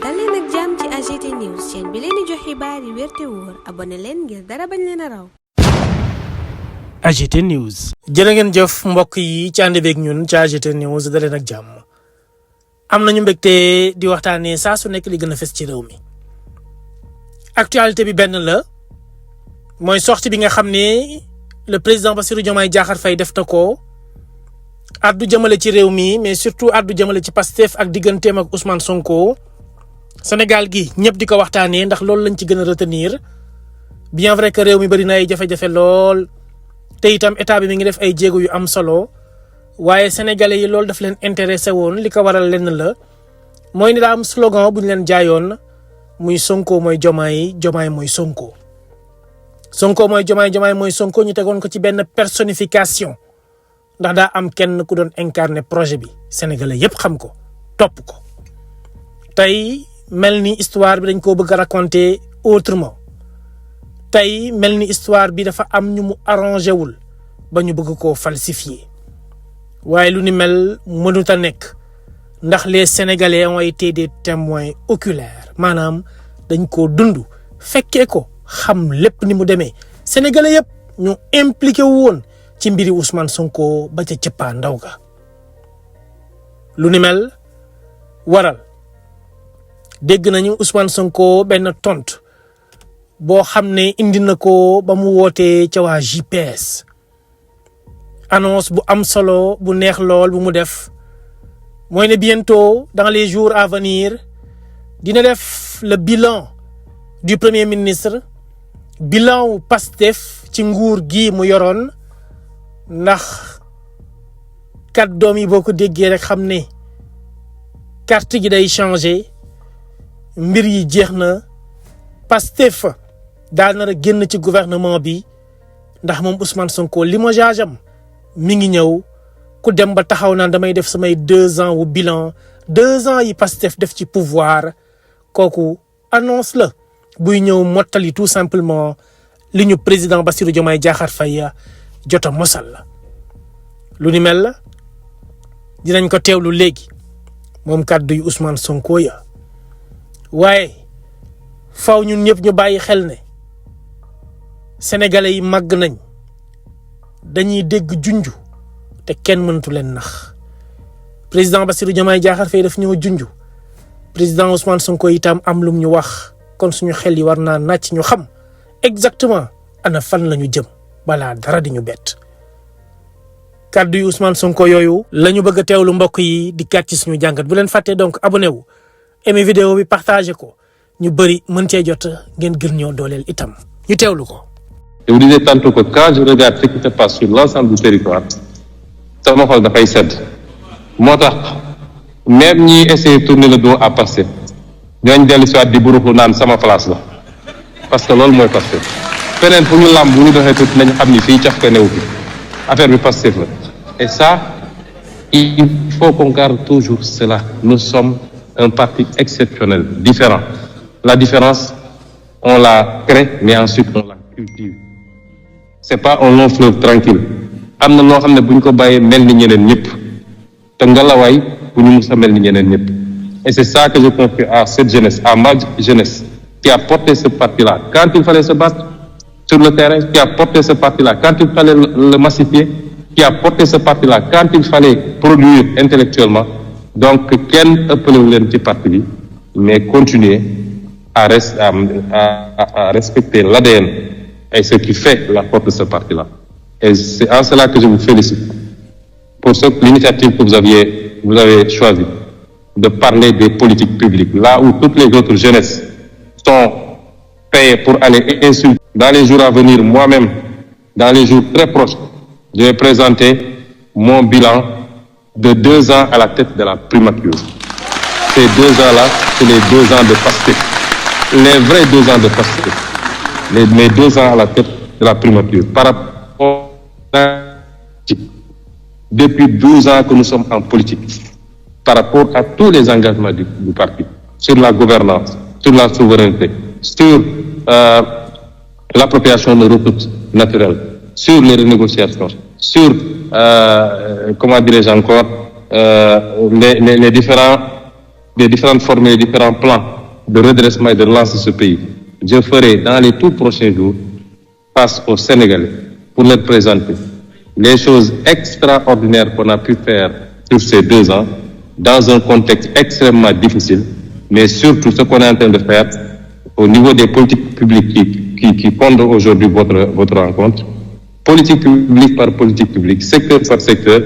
dal leen ak jàmm ci AGT News chaîne bi leen di jox xibaar yi wér te wóor abonné leen ngir dara bañ leen a raw. AGT News. jërë ngeen jëf mbokk yi ci ànd beeg ñun ci AGT News dal leen ak jàmm am nañu mbégte di waxtaanee saa su nekk li gën a fës ci réew mi. actualité bi benn la mooy sortie bi nga xam ne le président Bassirou Diomaye Diakhar Faye def na ko addu jëmale ci réew mi mais surtout addu jëmale ci Pastef ak digganteem ak Ousmane Sonko. Sénégal gi ñëpp di ko waxtaanee ndax loolu lañ ci gën a retenir bien vrai que réew mi bari na ay jafe-jafe lool te itam état bi mi ngi def ay jéego yu am solo waaye sénégalais yi loolu daf leen intéressé woon li ko waral lenn la mooy ni daa am slogan bu ñu leen jaayoon muy Sonko mooy Diomaye Diomaye mooy Sonko. Sonko mooy Diomaye Diomaye mooy Sonko ñu tegoon ko ci benn personnification ndax daa am kenn ku doon incarner projet bi sénégalais yëpp xam ko topp ko tey. mel ni histoire bi dañ koo bëgg a raconter autrement tey mel ni histoire bi dafa am ñu mu arrangé wul ba ñu bëgg koo falsifier waaye lu ni mel mënut a nekk ndax les sénégalais ont été des témoins oculaires maanaam dañ koo dund fekkee ko xam lépp ni mu demee sénégalais yëpp ñu impliqué wu woon ci mbiri Ousmane Sonko ba ca cëppaa ndaw ga lu ni mel waral. dégg nañu Ousmane Sonko benn tontu boo xam ne indi na ko ba mu wootee ca waa JPS annonce bu am solo bu neex lool bu mu def mooy ne bientôt dans les jours à venir dina def le bilan du premier ministre bilan wu Pastef ci nguur gi mu yoroon ndax kàddoom yi boo ko déggee rek xam ne carte gi day changer. mbir yi jeex na Pastef daa nar a génn ci gouvernement bi ndax moom Ousmane Sonko limogeage am mi ngi ñëw ku dem ba taxaw naan damay def samay 2 ans wu bilan 2 ans yi Pastef def ci pouvoir kooku annonce la buy ñëw mottali tout simplement li ñu président Bassirou Diomaye Diakhar Faye jot a mosal la lu ni mel la dinañ ko teewlu léegi moom kàddu yu Ousmane Sonko ya waaye faw ñun ñëpp ñu bàyyi xel ne sénégalais yi màgg nañ dañuy dégg junju te kenn mënatu leen nax président Bassirou Diomaye Diakhar Faye daf ñoo junju président Ousmane Sonko itam am lum ñu wax kon suñu xel yi war naa nàcc ñu xam exactement ana fan la ñu jëm balaa dara di ñu bett kàddu yu Ousmane Sonko yooyu la ñu bëgg a teewlu mbokk yi di kat ci suñu jàngat bu leen fàttee donc abonné wu. aimé vidéo bi partagé ko ñu bëri mën cee jot ngeen gën ñoo dooleel itam ñu teewlu ko. Je vous disais tantôt que quand je regarde ce qui se passe sur l'ensemble du territoire sama xol dafay sedd moo tax même ñi essayer de tourner le dos à Pastef ñooñu dellu si waat di buruxlu naan sama place la parce que loolu mooy Pastef feneen fu ñu làmb bu ñu doxee tuuti nañu xam ni fii caf ka newu fi affaire bi Pastef la et ça il faut qu'on garde toujours cela nous sommes un parti exceptionnel, différent. La différence, on la crée, mais ensuite on la cultive. C'est pas un long fleuve tranquille. am na loo xam ne bu ñu ko bàyyee mel ni ñeneen ñëpp te ngalawaay bu ñu mus a mel ni ñeneen ñëpp. Et c'est ça que je confie à cette jeunesse, à ma jeunesse, qui a porté ce parti-là quand il fallait se battre sur le terrain, qui a porté ce parti-là quand il fallait le massifier, qui a porté ce parti-là quand il fallait produire intellectuellement. Donc kenn ëppalewu leen ci parti bi mais continuer à respecter l'ADN et ce qui fait la force de ce parti-là. Et c'est en cela que je vous félicite pour l'initiative que vous avez choisi de parler des politiques publiques, là où toutes les autres jeunesses sont payées pour aller insulter. Dans les jours à venir, moi-même, dans les jours très proches, je vais présenter mon bilan de 2 ans à la tête de la primature. Ces 2 ans-là, c'est les 2 ans de Pastef. Les vrais 2 ans de Pastef. Mes 2 ans à la tête de la primature. Par rapport à... Depuis 12 ans que nous sommes en politique, par rapport à tous les engagements du parti, sur la gouvernance, sur la souveraineté, sur l'appropriation de ressources naturelles, sur les renégociations, sur, comment dirais-je encore, les différents les différentes formes et les différents plans de redressement et de relance de ce pays. Je ferai dans les tout prochains jours face aux Sénégalais pour leur présenter les choses extraordinaires qu'on a pu faire sur ces 2 ans dans un contexte extrêmement difficile, mais surtout ce qu'on est en train de faire au niveau des politiques publiques qui fondent aujourd'hui votre rencontre, politique publique par politique publique, secteur par secteur,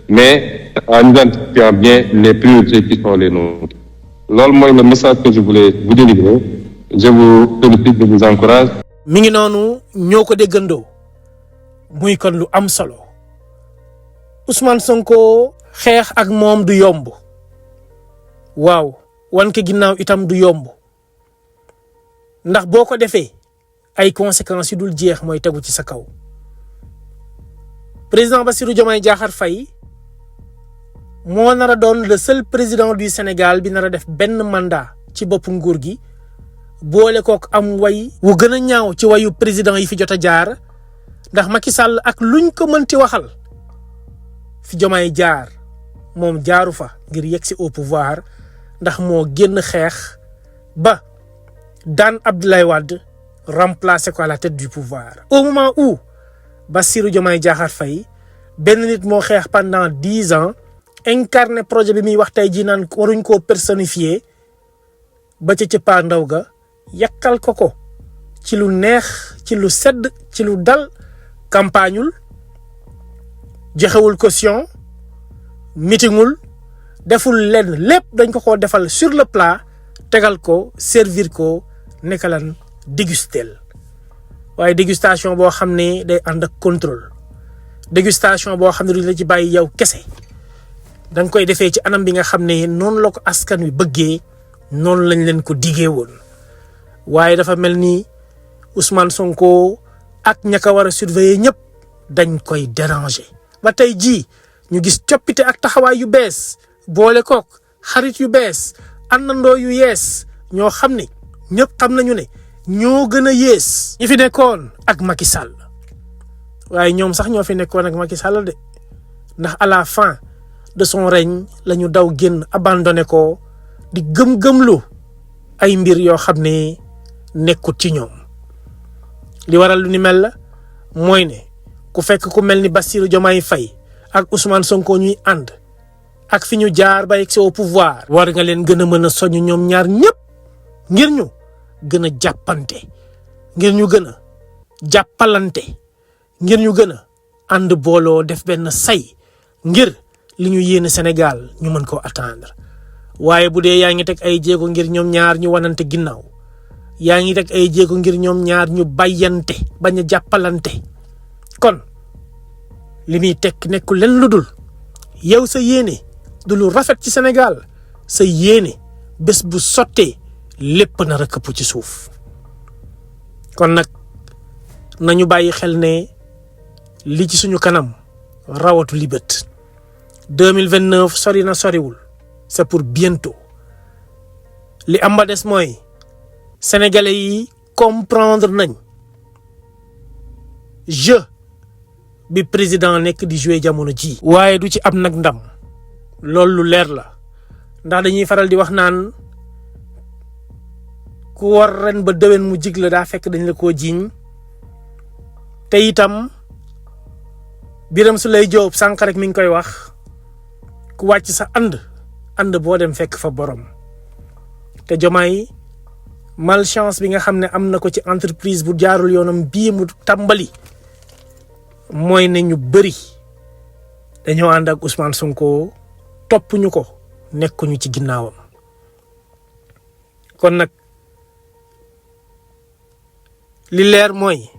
mais en identifiant bien les priorités qui sont les nôtres. Loolu mooy le message que je voulais vous délivrer. Je vous félicite, je vous encourage. mi ngi noonu ñoo ko déggandoo muy kon lu am solo Ousmane Sonko xeex ak moom du yomb waaw wan ko ginnaaw itam du yomb ndax boo ko defee ay conséquences yu dul jeex mooy tegu ci sa kaw président Bassirou Diomaye Diakhar Faye moo nar a doon le seul président du Sénégal bi nar a def benn mandat ci boppu nguur gi boole kook am way wu gën a ñaaw ci wayu président yi fi jot a jaar ndax Macky Sall ak luñ ko mënti waxal fi Diomaye jaar moom jaaru fa ngir yegsi au pouvoir ndax moo génn xeex ba daan Abdoulaye Wade remplacer ko à la tête du pouvoir. Au moment où Bassirou Diomaye Diakhar Faye benn nit moo xeex pendant 10 ans incarné projet bi muy wax tey jii naan waruñ koo personnifier ba ca cëppaa ndaw ga yàkkal ko ci lu neex ci lu sedd ci lu dal campagneul joxewul caution meetingul deful lenn lépp dañ ko defal sur le plat tegal ko servir ko nekalan dégustel waaye dégustation boo xam ne day ànd ak contrôle dégustation boo xam ne duñ la ci bàyyi yow kese da nga koy defee ci anam bi nga xam ne noonu la ko askan wi bëggee noonu lañ leen ko diggee woon waaye dafa mel ni Ousmane Sonko ak ña ko war a surveiller ñëpp dañ koy déranger ba tey jii ñu gis coppite ak taxawaay yu bees boole kook xarit yu bees àndandoo yu yees ñoo xam ne ñëpp xam nañu ne ñoo gën a yées ñi fi nekkoon ak Macky Sall waaye ñoom sax ñoo fi nekkoon ak Macky Sall de ndax à la fin de son règne la ñu daw génn abandonné ko di gëm-gëmlu ay mbir yoo xam ne nekkut ci ñoom li waral lu ni mel la mooy ne ku fekk ku mel ni Bassirou Diomaye Faye ak Ousmane Sonko ñuy ànd ak fi ñu jaar ba yegg au pouvoir war nga leen gën a mën a soññ ñoom ñaar ñëpp ngir ñu gën a jàppante ngir ñu gën a jàppalante ngir ñu gën a ànd booloo def benn say ngir li ñu yéene Sénégal ñu mën koo atteindre waaye bu dee yaa ngi teg ay jéego ngir ñoom ñaar ñu wanante ginnaaw yaa ngi teg ay jéego ngir ñoom ñaar ñu bàyyante bañ a jàppalante kon li muy teg nekkul leen lu dul yow sa yéene du lu rafet ci Sénégal sa yéene bés bu sottee lépp na rëkkëpp ci suuf kon nag nañu bàyyi xel ne li ci suñu kanam rawatu li bët 2029 sori na soriwul c'est pour bientôt li am ba des mooy sénégalais yi comprendre nañ jeu bi président nekk di jouer jamono ji waaye du ci am nag ndam loolu lu leer la ndax dañuy faral di wax naan ku war ren ba déwén mu jig la daa fekk dañ la koo jiiñ te itam Birame Souleye Diop sànq rek mi ngi koy wax ku wàcc sa ànd boo dem fekk fa borom te Diomaye malchance bi nga xam ne am na ko ci entreprise bu jaarul yoonam bii mu tàmbali mooy ne ñu bëri dañoo ànd ak Ousmane Sonko topp ñu ko nekkuñu ci ginnaawam kon nag li leer mooy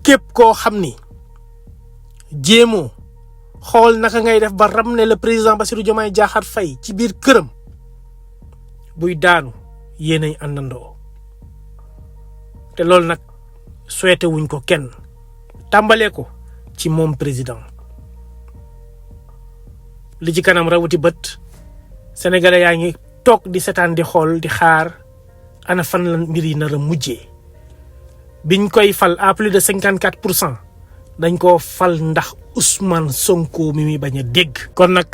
képp koo xam ni jéemoo xool naka ngay def ba ramener le président Bassirou Diomaye Diakhar Faye ci biir këram buy daanu yéenay àndandoo te loolu nag souhaité wuñ ko kenn tàmbalee ko ci moom président li ci kanam rawati bët sénégalais yaa ngi toog di seetaan di xool di xaar ana fan la mbir yi nar a mujjee biñ koy fal à plus de 54% dañ koo fal ndax Ousmane Sonko mi muy bañ a dégg kon nag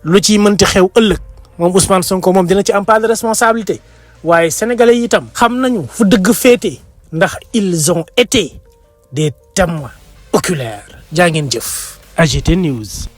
lu ciy mënti xew ëllëg moom Ousmane Sonko moom dina ci am pas de responsabilité waaye sénégalais yi itam xam nañu fu dëgg féete ndax ils ont été des témoins oculaires jaa ngeen jëf AGT News.